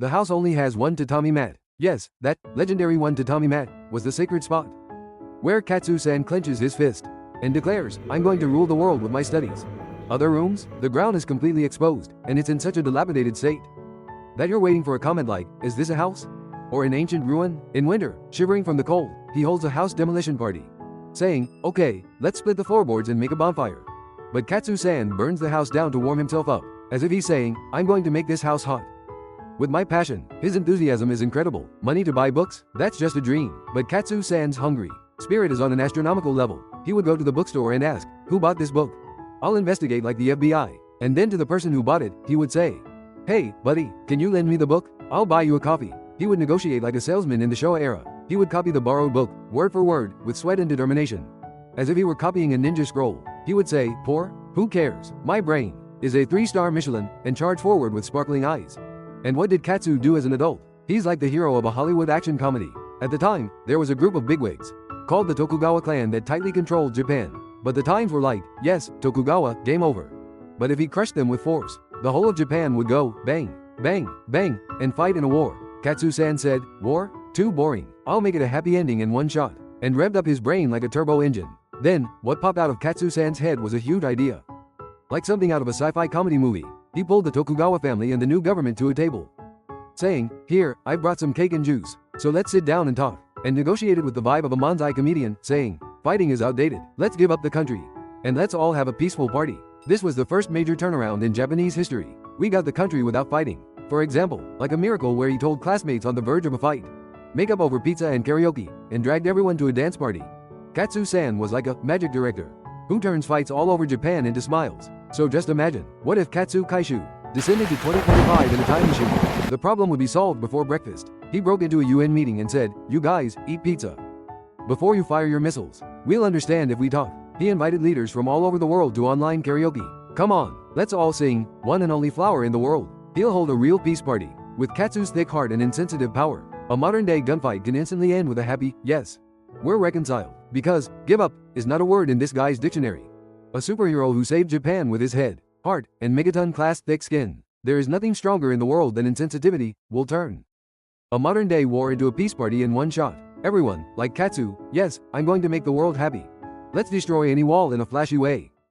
The house only has one tatami mat. Yes, that legendary one tatami mat was the sacred spot where Katsu-san clenches his fist and declares, I'm going to rule the world with my studies. Other rooms, the ground is completely exposed, and it's in such a dilapidated state that you're waiting for a comment like, is this a house? Or an ancient ruin? In winter, shivering from the cold, he holds a house demolition party, saying, okay, let's split the floorboards and make a bonfire. But Katsu-san burns the house down to warm himself up, as if he's saying, I'm going to make this house hot with my passion. His enthusiasm is incredible. Money to buy books? That's just a dream. But Katsu-san's hungry spirit is on an astronomical level. He would go to the bookstore and ask, who bought this book? I'll investigate like the FBI. And then to the person who bought it, he would say, hey, buddy, can you lend me the book? I'll buy you a coffee. He would negotiate like a salesman in the Showa era. He would copy the borrowed book, word for word, with sweat and determination, as if he were copying a ninja scroll. He would say, poor? Who cares? My brain is a 3-star Michelin, and charge forward with sparkling eyes. And what did Katsu do as an adult? He's like the hero of a Hollywood action comedy. At the time, there was a group of bigwigs called the Tokugawa clan that tightly controlled Japan. But the times were like, yes, Tokugawa, game over. But if he crushed them with force, the whole of Japan would go bang, bang, bang, and fight in a war. Katsu-san said, war? Too boring. I'll make it a happy ending in one shot. And revved up his brain like a turbo engine. Then, what popped out of Katsu-san's head was a huge idea. Like something out of a sci-fi comedy movie. He pulled the Tokugawa family and the new government to a table, saying, here, I've brought some cake and juice, so let's sit down and talk. And negotiated with the vibe of a manzai comedian, saying, fighting is outdated, let's give up the country, and let's all have a peaceful party. This was the first major turnaround in Japanese history. We got the country without fighting. For example, like a miracle where he told classmates on the verge of a fight, make up over pizza and karaoke, and dragged everyone to a dance party. Katsu-san was like a magic director who turns fights all over Japan into smiles. So just imagine, what if Katsu Kaishu descended to 2045 in a time machine? The problem would be solved before breakfast. He broke into a UN meeting and said, you guys, eat pizza before you fire your missiles. We'll understand if we talk. He invited leaders from all over the world to online karaoke. Come on, let's all sing, one and only flower in the world. He'll hold a real peace party. With Katsu's thick heart and insensitive power, a modern-day gunfight can instantly end with a happy, yes, we're reconciled. Because, give up, is not a word in this guy's dictionary. A superhero who saved Japan with his head, heart, and megaton-class thick skin. There is nothing stronger in the world than insensitivity will turn a modern-day war into a peace party in one shot. Everyone, like Katsu, yes, I'm going to make the world happy. Let's destroy any wall in a flashy way.